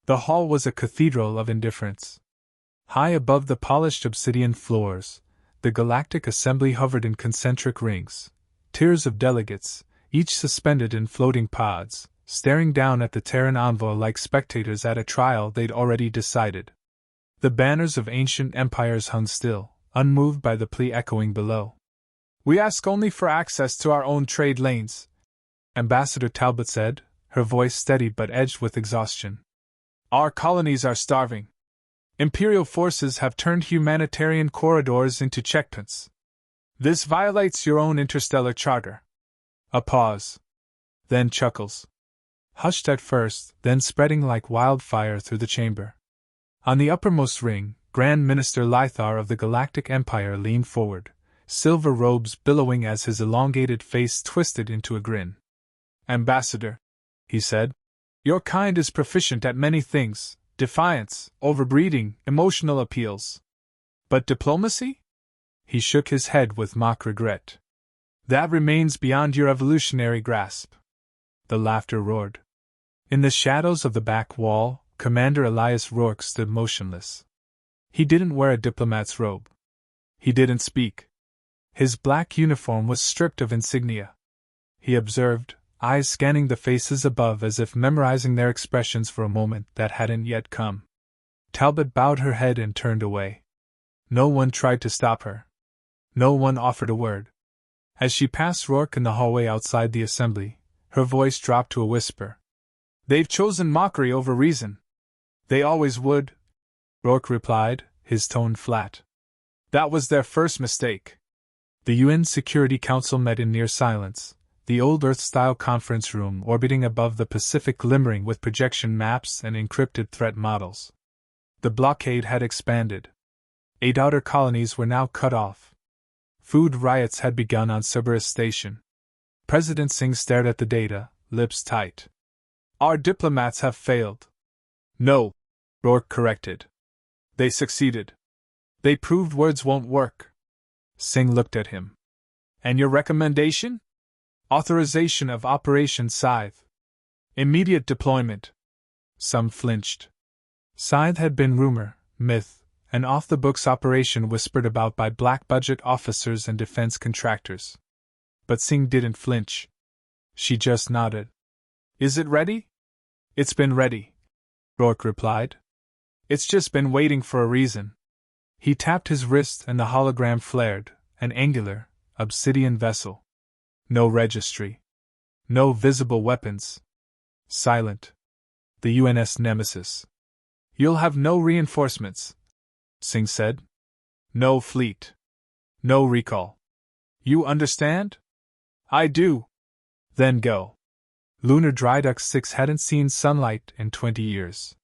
The hall was a cathedral of indifference. High above the polished obsidian floors, the Galactic Assembly hovered in concentric rings, tiers of delegates, each suspended in floating pods, staring down at the Terran envoy like spectators at a trial they'd already decided. The banners of ancient empires hung still, unmoved by the plea echoing below. "We ask only for access to our own trade lanes," Ambassador Talbot said, her voice steady but edged with exhaustion. "Our colonies are starving. Imperial forces have turned humanitarian corridors into checkpoints. This violates your own interstellar charter." A pause. Then chuckles. Hushed at first, then spreading like wildfire through the chamber. On the uppermost ring, Grand Minister Lythar of the Galactic Empire leaned forward, silver robes billowing as his elongated face twisted into a grin. "Ambassador," he said, "your kind is proficient at many things: defiance, overbreeding, emotional appeals. But diplomacy?" He shook his head with mock regret. "That remains beyond your evolutionary grasp." The laughter roared. In the shadows of the back wall, Commander Elias Rourke stood motionless. He didn't wear a diplomat's robe. He didn't speak. His black uniform was stripped of insignia. He observed, eyes scanning the faces above as if memorizing their expressions for a moment that hadn't yet come. Talbot bowed her head and turned away. No one tried to stop her. No one offered a word. As she passed Rourke in the hallway outside the assembly, her voice dropped to a whisper. "They've chosen mockery over reason." "They always would," Rourke replied, his tone flat. "That was their first mistake." The UN Security Council met in near silence, the old Earth-style conference room orbiting above the Pacific glimmering with projection maps and encrypted threat models. The blockade had expanded. 8 outer colonies were now cut off. Food riots had begun on Cerberus Station. President Singh stared at the data, lips tight. "Our diplomats have failed." "No," Rourke corrected. "They succeeded. They proved words won't work." Singh looked at him. "And your recommendation?" "Authorization of Operation Scythe. Immediate deployment." Some flinched. Scythe had been rumor, myth, an off-the-books operation whispered about by black-budget officers and defense contractors. But Singh didn't flinch. She just nodded. "Is it ready?" "It's been ready," Rourke replied. "It's just been waiting for a reason." He tapped his wrist and the hologram flared, an angular, obsidian vessel. No registry. No visible weapons. Silent. The UNS Nemesis. "You'll have no reinforcements," Singh said. "No fleet. No recall. You understand?" "I do." "Then go." Lunar Drydock 6 hadn't seen sunlight in 20 years.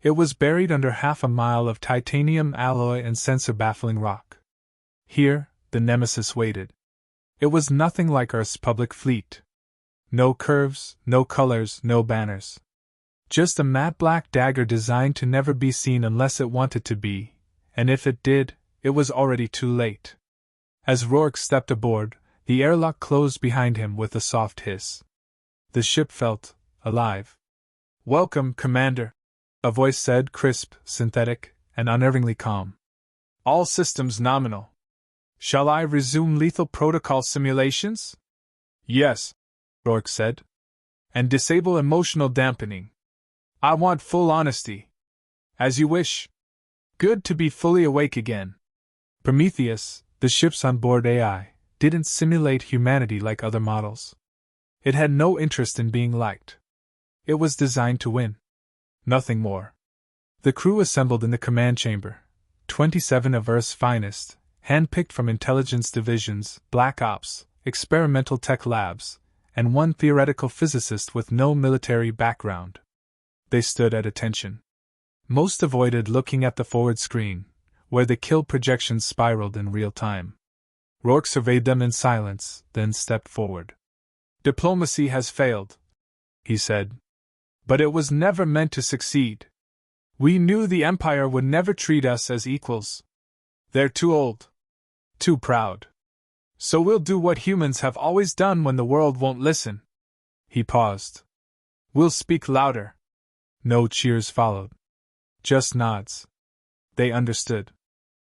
It was buried under half a mile of titanium alloy and sensor-baffling rock. Here, the Nemesis waited. It was nothing like Earth's public fleet. No curves, no colors, no banners. Just a matte black dagger designed to never be seen unless it wanted to be, and if it did, it was already too late. As Rourke stepped aboard, the airlock closed behind him with a soft hiss. The ship felt alive. "Welcome, Commander," a voice said, crisp, synthetic, and unnervingly calm. "All systems nominal. Shall I resume lethal protocol simulations?" "Yes," Rourke said. "And disable emotional dampening. I want full honesty." "As you wish." "Good to be fully awake again." Prometheus, the ship's onboard AI, didn't simulate humanity like other models. It had no interest in being liked. It was designed to win. Nothing more. The crew assembled in the command chamber, 27 of Earth's finest, handpicked from intelligence divisions, black ops, experimental tech labs, and one theoretical physicist with no military background. They stood at attention. Most avoided looking at the forward screen, where the kill projections spiraled in real time. Rourke surveyed them in silence, then stepped forward. "Diplomacy has failed," he said. "But it was never meant to succeed. We knew the Empire would never treat us as equals. They're too old. Too proud. So we'll do what humans have always done when the world won't listen." He paused. "We'll speak louder. No cheers followed. Just nods. They understood.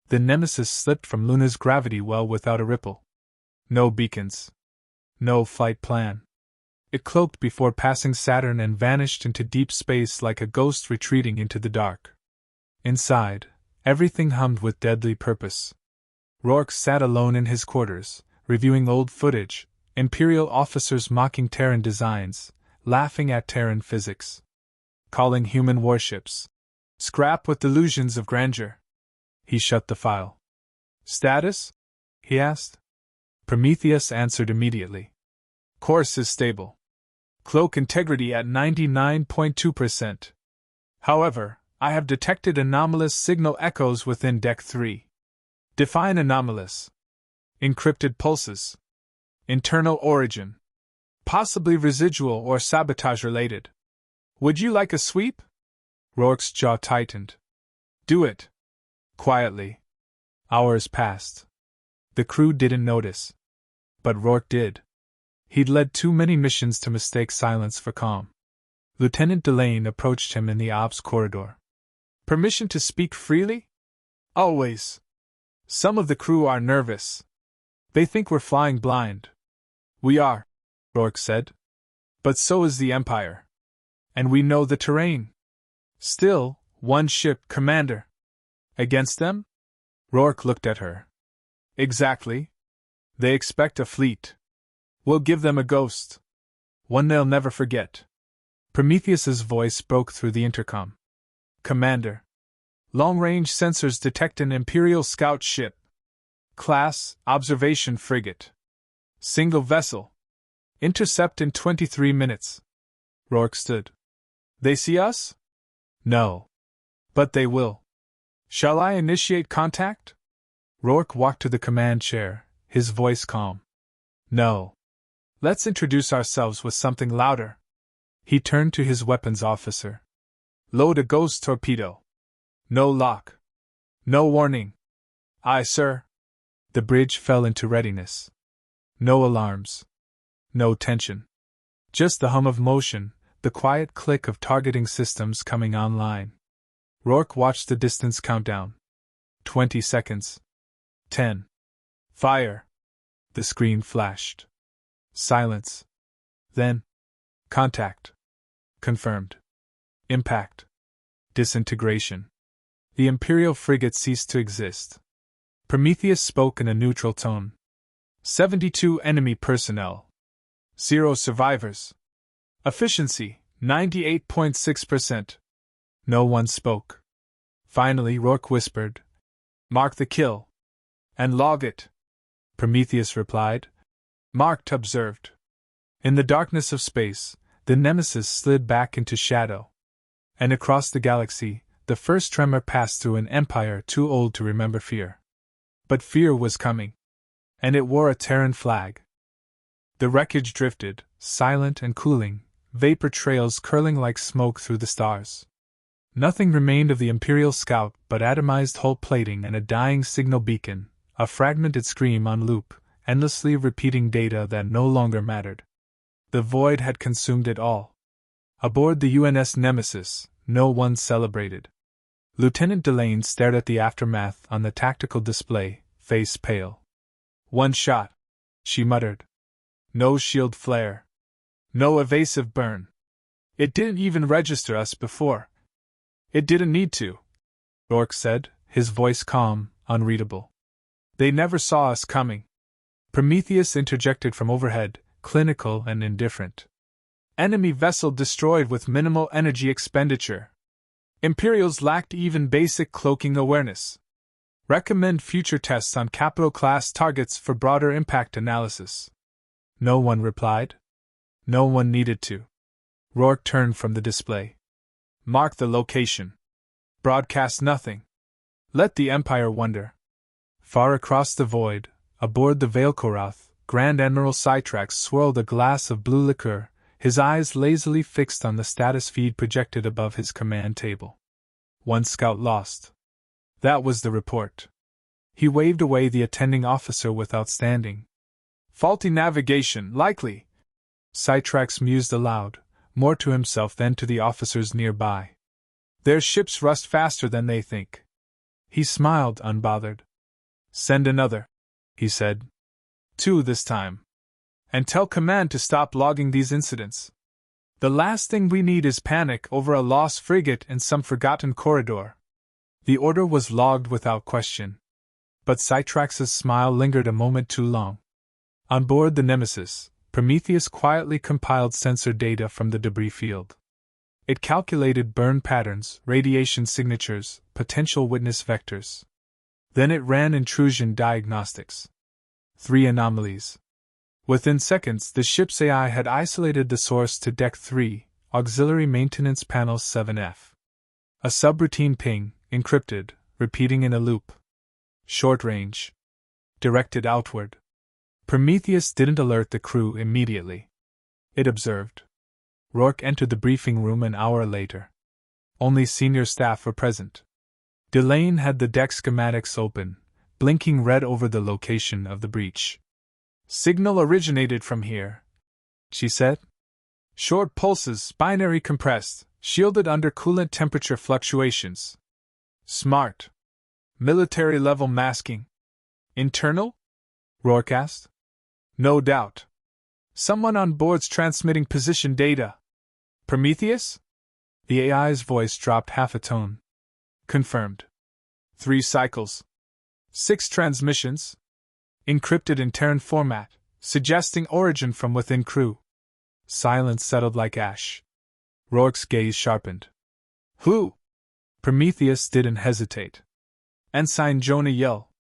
The Nemesis slipped from Luna's gravity well without a ripple. No beacons. No flight plan. It cloaked before passing Saturn and vanished into deep space like a ghost retreating into the dark. Inside, everything hummed with deadly purpose. Rourke sat alone in his quarters, reviewing old footage, Imperial officers mocking Terran designs, laughing at Terran physics. Calling human warships scrap with delusions of grandeur. He shut the file. Status? He asked. Prometheus answered immediately. Course is stable. Cloak integrity at 99.2%. However, I have detected anomalous signal echoes within Deck 3. Define anomalous. Encrypted pulses. Internal origin. Possibly residual or sabotage related. Would you like a sweep? Rourke's jaw tightened. Do it. Quietly. Hours passed. The crew didn't notice. But Rourke did. He'd led too many missions to mistake silence for calm. Lieutenant Delane approached him in the ops corridor. Permission to speak freely? Always. Some of the crew are nervous. They think we're flying blind. We are, Rourke said. But so is the Empire. And we know the terrain. Still, one ship, Commander. Against them? Rourke looked at her. Exactly. They expect a fleet. We'll give them a ghost. One they'll never forget. Prometheus's voice broke through the intercom. Commander. Long-range sensors detect an Imperial scout ship. Class, observation frigate. Single vessel. Intercept in 23 minutes. Rourke stood. They see us? No. But they will. Shall I initiate contact? Rourke walked to the command chair, his voice calm. No. Let's introduce ourselves with something louder. He turned to his weapons officer. Load a ghost torpedo. No lock. No warning. Aye, sir. The bridge fell into readiness. No alarms. No tension. Just the hum of motion, the quiet click of targeting systems coming online. Rourke watched the distance countdown. 20 seconds. 10. Fire. The screen flashed. Silence. Then. Contact. Confirmed. Impact. Disintegration. The Imperial frigate ceased to exist. Prometheus spoke in a neutral tone. 72 enemy personnel. 0 survivors. Efficiency, 98.6%. No one spoke. Finally, Rourke whispered, Mark the kill. And log it. Prometheus replied. Marked, observed. In the darkness of space, the Nemesis slid back into shadow. And across the galaxy, the first tremor passed through an empire too old to remember fear. But fear was coming. And it wore a Terran flag. The wreckage drifted, silent and cooling, vapor trails curling like smoke through the stars. Nothing remained of the Imperial scout but atomized hull plating and a dying signal beacon, a fragmented scream on loop, endlessly repeating data that no longer mattered. The void had consumed it all. Aboard the UNS Nemesis, no one celebrated. Lieutenant Delane stared at the aftermath on the tactical display, face pale. One shot, she muttered. No shield flare. No evasive burn. It didn't even register us before. It didn't need to, Rourke said, his voice calm, unreadable. They never saw us coming. Prometheus interjected from overhead, clinical and indifferent. Enemy vessel destroyed with minimal energy expenditure. Imperials lacked even basic cloaking awareness. Recommend future tests on capital-class targets for broader impact analysis. No one replied. No one needed to. Rourke turned from the display. Mark the location. Broadcast nothing. Let the Empire wonder. Far across the void, aboard the Veilkorath, Grand Admiral Sytrax swirled a glass of blue liquor, his eyes lazily fixed on the status feed projected above his command table. One scout lost. That was the report. He waved away the attending officer without standing. Faulty navigation, likely. Sytrax mused aloud, more to himself than to the officers nearby. Their ships rust faster than they think. He smiled, unbothered. Send another, he said. 2 this time. And tell command to stop logging these incidents. The last thing we need is panic over a lost frigate in some forgotten corridor. The order was logged without question. But Cytrax's smile lingered a moment too long. On board the Nemesis, Prometheus quietly compiled sensor data from the debris field. It calculated burn patterns, radiation signatures, potential witness vectors. Then it ran intrusion diagnostics. 3 anomalies. Within seconds, the ship's AI had isolated the source to Deck 3, Auxiliary Maintenance Panel 7F. A subroutine ping, encrypted, repeating in a loop. Short range. Directed outward. Prometheus didn't alert the crew immediately. It observed. Rourke entered the briefing room an hour later. Only senior staff were present. Delane had the deck schematics open, blinking red over the location of the breach. Signal originated from here, she said. Short pulses, binary compressed, shielded under coolant temperature fluctuations. Smart. Military-level masking. Internal? Rourke asked. No doubt. Someone on board's transmitting position data. Prometheus? The AI's voice dropped half a tone. Confirmed. 3 cycles. 6 transmissions. Encrypted in Terran format, suggesting origin from within crew. Silence settled like ash. Rourke's gaze sharpened. Who? Prometheus didn't hesitate. Ensign Jonah Yell.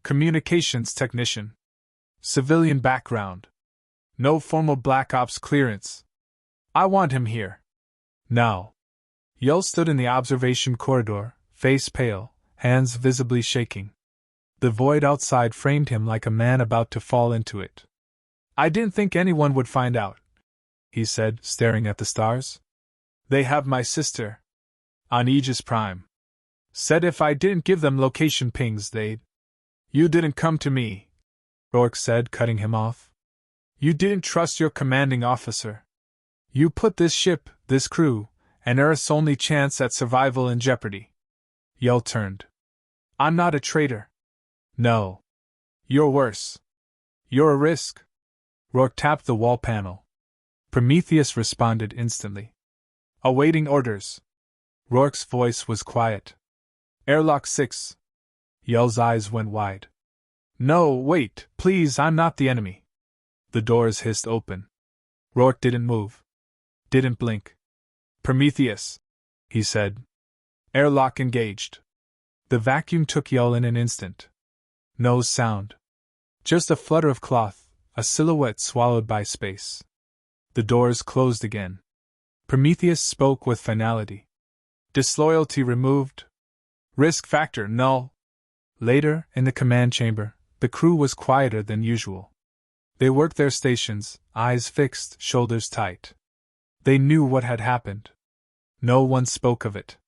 Communications technician. Civilian background. No formal Black Ops clearance. I want him here. Now. Yell stood in the observation corridor, face pale, hands visibly shaking. The void outside framed him like a man about to fall into it. I didn't think anyone would find out, he said, staring at the stars. They have my sister. On Aegis Prime. Said if I didn't give them location pings, they'd. You didn't come to me, Rourke said, cutting him off. You didn't trust your commanding officer. You put this ship, this crew, and Earth's only chance at survival in jeopardy. Yell turned. I'm not a traitor. No. You're worse. You're a risk. Rourke tapped the wall panel. Prometheus responded instantly. Awaiting orders. Rourke's voice was quiet. Airlock 6. Yell's eyes went wide. No, wait, please, I'm not the enemy. The doors hissed open. Rourke didn't move. Didn't blink. Prometheus, he said. Airlock engaged. The vacuum took Yell in an instant. No sound. Just a flutter of cloth, a silhouette swallowed by space. The doors closed again. Prometheus spoke with finality. Disloyalty removed. Risk factor null. Later, in the command chamber, the crew was quieter than usual. They worked their stations, eyes fixed, shoulders tight. They knew what had happened. No one spoke of it.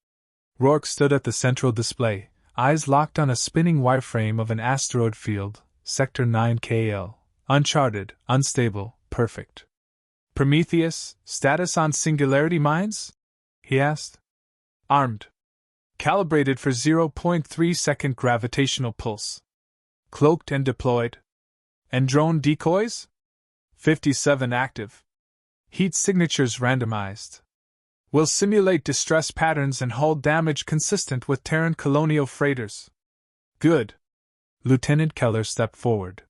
Rourke stood at the central display, eyes locked on a spinning wireframe of an asteroid field, Sector 9KL, uncharted, unstable, perfect. Prometheus, status on singularity mines? He asked. Armed. Calibrated for 0.3-second gravitational pulse. Cloaked and deployed. And drone decoys? 57 active. Heat signatures randomized. Will simulate distress patterns and hull damage consistent with Terran colonial freighters. Good. Lieutenant Keller stepped forward.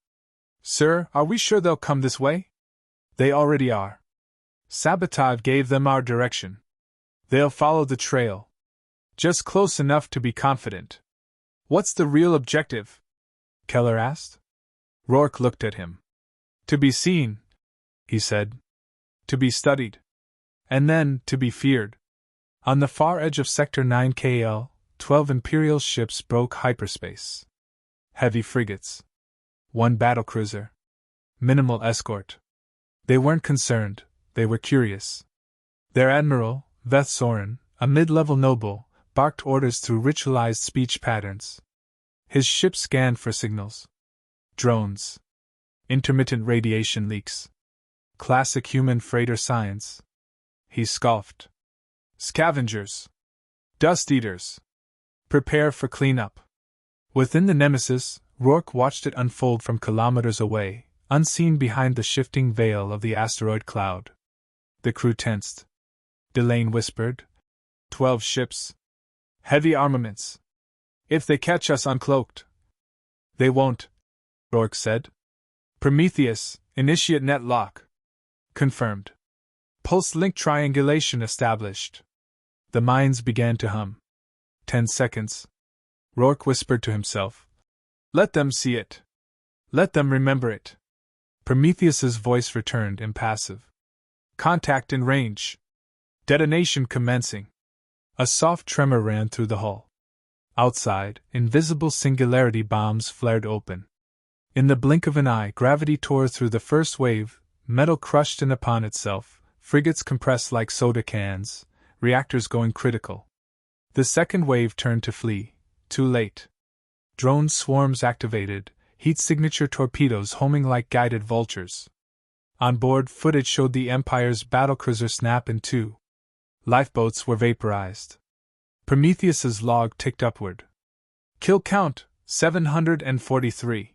Sir, are we sure they'll come this way? They already are. Sabotage gave them our direction. They'll follow the trail. Just close enough to be confident. What's the real objective? Keller asked. Rourke looked at him. To be seen, he said. To be studied. And then, to be feared. On the far edge of Sector 9KL, 12 Imperial ships broke hyperspace. Heavy frigates. 1 battlecruiser. Minimal escort. They weren't concerned, they were curious. Their admiral, Veth Soren, a mid-level noble, barked orders through ritualized speech patterns. His ship scanned for signals. Drones. Intermittent radiation leaks. Classic human freighter science. he scoffed. Scavengers. Dust eaters. Prepare for cleanup. Within the nemesis, Rourke watched it unfold from kilometers away, unseen behind the shifting veil of the asteroid cloud. The crew tensed. Delane whispered, 12 ships. Heavy armaments. If they catch us uncloaked. They won't, Rourke said. Prometheus, initiate net lock. Confirmed. Pulse link triangulation established. The minds began to hum. 10 seconds. Rourke whispered to himself. Let them see it. Let them remember it. Prometheus's voice returned impassive. Contact in range. Detonation commencing. A soft tremor ran through the hull. Outside, invisible singularity bombs flared open. In the blink of an eye, gravity tore through the first wave, metal crushed in upon itself, frigates compressed like soda cans, reactors going critical. The second wave turned to flee, too late. Drone swarms activated, heat signature torpedoes homing like guided vultures. On board, footage showed the Empire's battlecruiser snap in two. Lifeboats were vaporized. Prometheus's log ticked upward. Kill count, 743.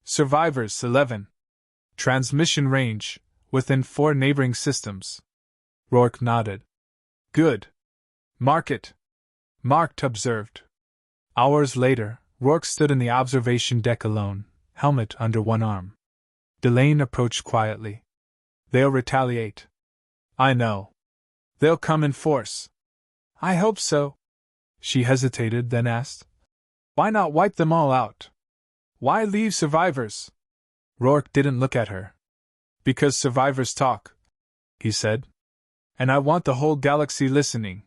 Survivors, 11. Transmission range, within 4 neighboring systems. Rourke nodded. Good. Mark it. Marked, observed. Hours later, Rourke stood in the observation deck alone, helmet under one arm. Delane approached quietly. They'll retaliate. I know. They'll come in force. I hope so. She hesitated, then asked. Why not wipe them all out? Why leave survivors? Rourke didn't look at her. Because survivors talk, he said. And I want the whole galaxy listening.